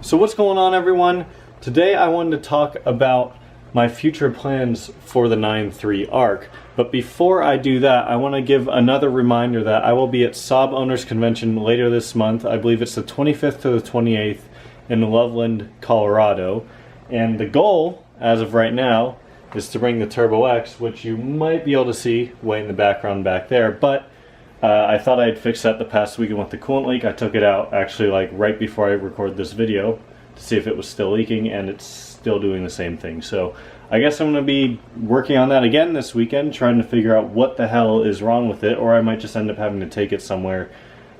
So what's going on, everyone? Today I wanted to talk about my future plans for the 9.3 ARC. But before I do that, I want to give another reminder that I will be at Saab Owners Convention later this month. I believe it's the 25th to the 28th in Loveland, Colorado. And the goal, as of right now, is to bring the Turbo X, which you might be able to see way in the background back there. But I thought I'd fix that the past weekend with the coolant leak. I took it out actually like right before I recorded this video to see if it was still leaking, and it's still doing the same thing. So I guess I'm going to be working on that again this weekend, trying to figure out what the hell is wrong with it, or I might just end up having to take it somewhere,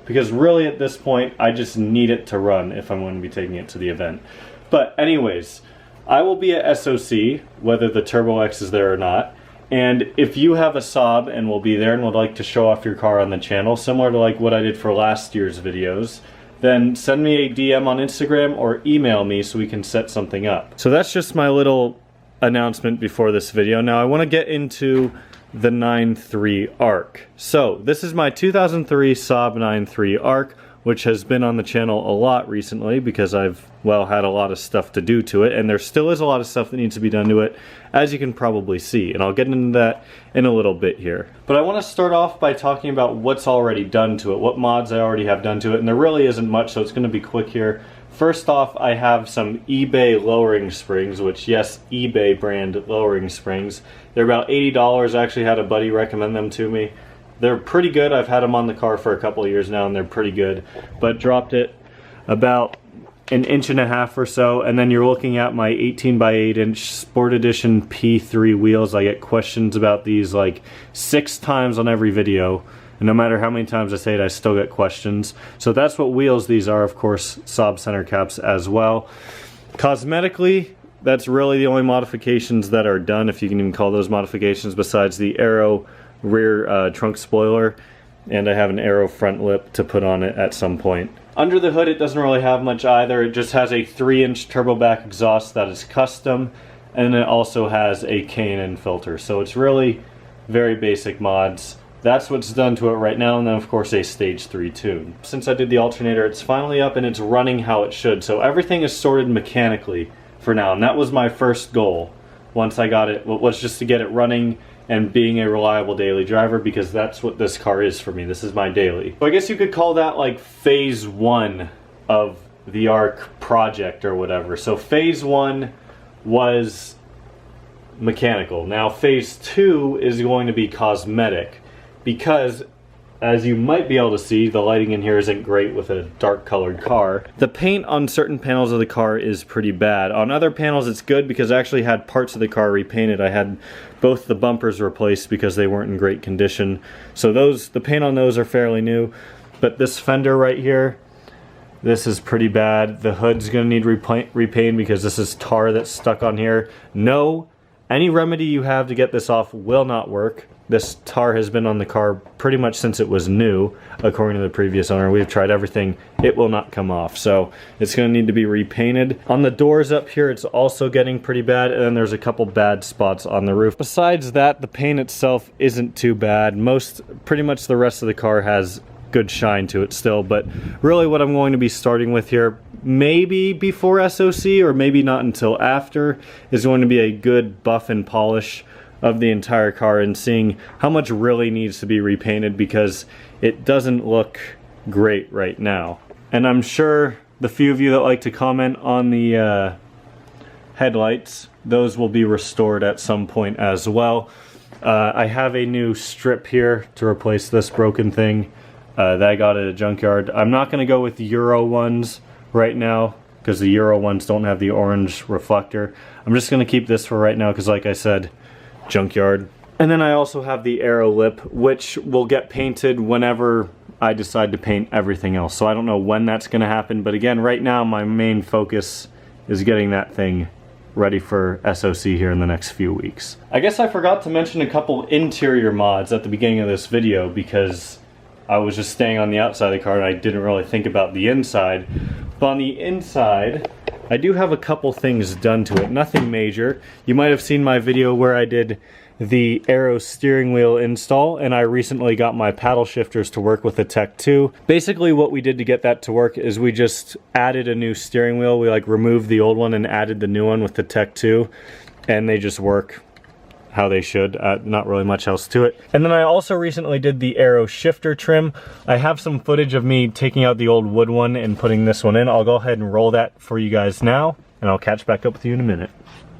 because really at this point I just need it to run if I'm going to be taking it to the event. But anyways, I will be at SOC whether the Turbo X is there or not. And if you have a Saab and will be there and would like to show off your car on the channel, similar to like what I did for last year's videos, then send me a DM on Instagram or email me so we can set something up. So that's just my little announcement before this video. Now I want to get into the 9.3 ARC. So this is my 2003 Saab 9.3 ARC, which has been on the channel a lot recently because I've, well, had a lot of stuff to do to it, and there still is a lot of stuff that needs to be done to it, as you can probably see, and I'll get into that in a little bit here. But I want to start off by talking about what's already done to it, what mods I already have done to it, and there really isn't much, so it's going to be quick here. First off, I have some eBay lowering springs, which, yes, eBay brand lowering springs. They're about $80. I actually had a buddy recommend them to me. They're pretty good. I've had them on the car for a couple of years now and they're pretty good. But dropped it about an inch and a half or so, and then you're looking at my 18 by 8 inch Sport Edition P3 wheels. I get questions about these like 6 times on every video, and no matter how many times I say it, I still get questions. So that's what wheels these are. Of course, Saab center caps as well. Cosmetically, that's really the only modifications that are done, if you can even call those modifications, besides the aero rear trunk spoiler, and I have an aero front lip to put on it at some point. Under the hood it doesn't really have much either. It just has a 3-inch turbo back exhaust that is custom, and it also has a K&N filter, so it's really very basic mods. That's what's done to it right now, and then of course a stage 3 tune. Since I did the alternator, it's finally up and it's running how it should, so everything is sorted mechanically for now, and that was my first goal once I got it, was just to get it running and being a reliable daily driver, because that's what this car is for me. This is my daily. So I guess you could call that like phase 1 of the ARC project or whatever. So phase 1 was mechanical. Now phase 2 is going to be cosmetic, because as you might be able to see, the lighting in here isn't great with a dark colored car. The paint on certain panels of the car is pretty bad. On other panels it's good because I actually had parts of the car repainted. I had both the bumpers replaced because they weren't in great condition. So the paint on those are fairly new. But this fender right here, this is pretty bad. The hood's gonna need repaint because this is tar that's stuck on here. No, any remedy you have to get this off will not work. This tar has been on the car pretty much since it was new, according to the previous owner. We've tried everything. It will not come off, so it's going to need to be repainted. On the doors up here, it's also getting pretty bad, and then there's a couple bad spots on the roof. Besides that, the paint itself isn't too bad. Pretty much the rest of the car has good shine to it still, but really what I'm going to be starting with here, maybe before SOC or maybe not until after, is going to be a good buff and polish of the entire car and seeing how much really needs to be repainted, because it doesn't look great right now. And I'm sure the few of you that like to comment on the headlights, those will be restored at some point as well. I have a new strip here to replace this broken thing that I got at a junkyard. I'm not going to go with the Euro ones right now because the Euro ones don't have the orange reflector. I'm just going to keep this for right now because, like I said, junkyard. And then I also have the aero lip, which will get painted whenever I decide to paint everything else. So I don't know when that's going to happen, but again, right now my main focus is getting that thing ready for SOC here in the next few weeks. I guess I forgot to mention a couple interior mods at the beginning of this video because I was just staying on the outside of the car and I didn't really think about the inside. But on the inside, I do have a couple things done to it, nothing major. You might have seen my video where I did the Aero steering wheel install, and I recently got my paddle shifters to work with the Tech 2. Basically what we did to get that to work is we just added a new steering wheel. We like removed the old one and added the new one with the Tech 2, and they just work how they should. Not really much else to it. And then I also recently did the Aero shifter trim. I have some footage of me taking out the old wood one and putting this one in. I'll go ahead and roll that for you guys now, and I'll catch back up with you in a minute.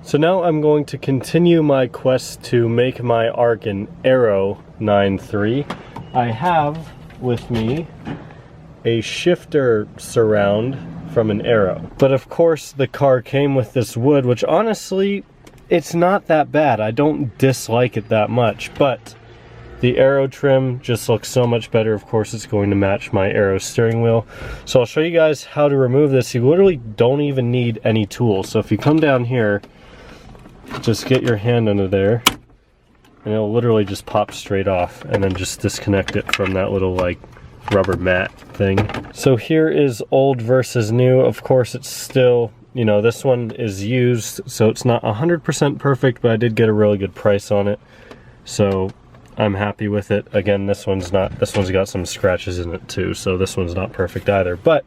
So now I'm going to continue my quest to make my ARC an Aero 9.3. I have with me a shifter surround from an Aero. But of course the car came with this wood, which honestly, it's not that bad. I don't dislike it that much, but the Aero trim just looks so much better. Of course, it's going to match my Aero steering wheel. So I'll show you guys how to remove this. You literally don't even need any tools. So if you come down here, just get your hand under there, and it'll literally just pop straight off, and then just disconnect it from that little like rubber mat thing. So here is old versus new. Of course, it's still, you know, this one is used, so it's not 100% perfect, but I did get a really good price on it, so I'm happy with it. Again, this one's got some scratches in it too, so this one's not perfect either. But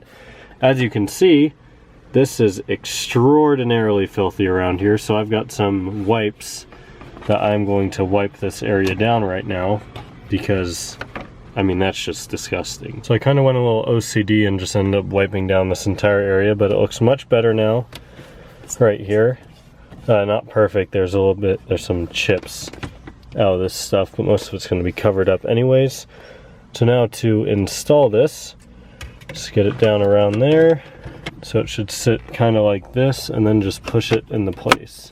as you can see, this is extraordinarily filthy around here, so I've got some wipes that I'm going to wipe this area down right now because, I mean, that's just disgusting. So I kind of went a little OCD and just ended up wiping down this entire area, but it looks much better now right here. Not perfect, there's some chips out of this stuff, but most of it's going to be covered up anyways. So now to install this, just get it down around there. So it should sit kind of like this, and then just push it into place.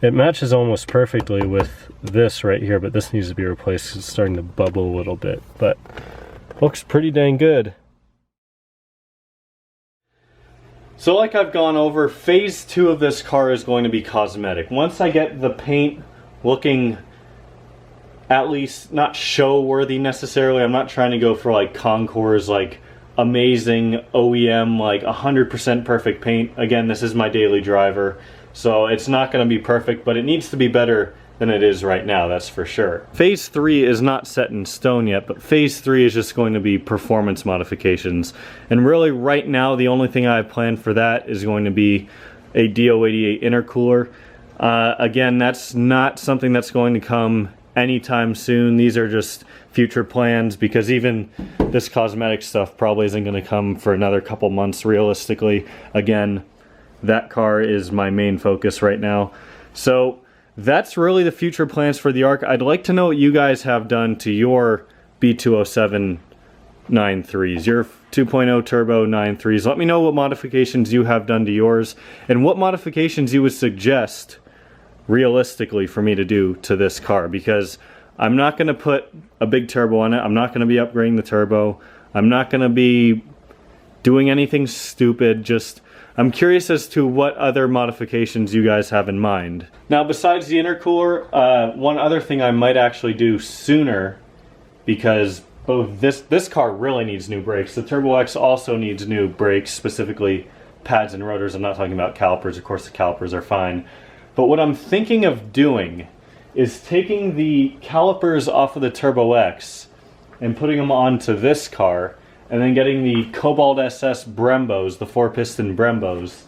It matches almost perfectly with this right here, but this needs to be replaced because it's starting to bubble a little bit, but looks pretty dang good. So like I've gone over, phase 2 of this car is going to be cosmetic. Once I get the paint looking at least not show worthy necessarily, I'm not trying to go for like Concours, like amazing OEM, like 100% perfect paint. Again, this is my daily driver, so it's not going to be perfect, but it needs to be better than it is right now, that's for sure. Phase 3 is not set in stone yet, but phase 3 is just going to be performance modifications. And really right now, the only thing I have planned for that is going to be a DO88 intercooler. Again, that's not something that's going to come anytime soon. These are just future plans, because even this cosmetic stuff probably isn't going to come for another couple months realistically. Again, that car is my main focus right now. So that's really the future plans for the ARC. I'd like to know what you guys have done to your B207 9.3s, your 2.0 turbo 9.3s. Let me know what modifications you have done to yours, and what modifications you would suggest realistically for me to do to this car, because I'm not going to put a big turbo on it. I'm not going to be upgrading the turbo. I'm not going to be doing anything stupid. Just, I'm curious as to what other modifications you guys have in mind. Now, besides the intercooler, one other thing I might actually do sooner, because both this car really needs new brakes. The Turbo X also needs new brakes, specifically pads and rotors. I'm not talking about calipers. Of course, the calipers are fine. But what I'm thinking of doing is taking the calipers off of the Turbo X and putting them onto this car, and then getting the Cobalt SS Brembos, the 4-piston Brembos,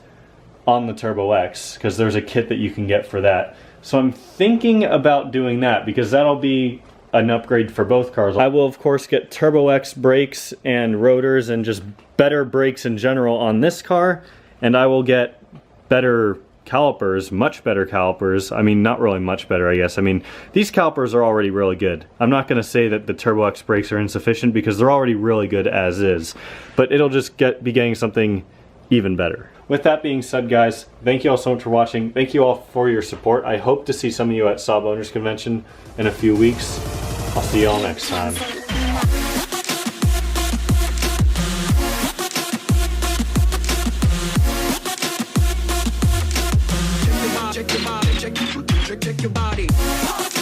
on the Turbo X, because there's a kit that you can get for that. So I'm thinking about doing that, because that'll be an upgrade for both cars. I will of course get Turbo X brakes and rotors and just better brakes in general on this car, and I will get better calipers, much better calipers. I mean, not really much better, I guess. I mean, these calipers are already really good. I'm not going to say that the Turbo X brakes are insufficient, because they're already really good as is, but it'll just be getting something even better. With that being said, guys, thank you all so much for watching. Thank you all for your support. I hope to see some of you at Saab Owners Convention in a few weeks. I'll see you all next time. Shake your body.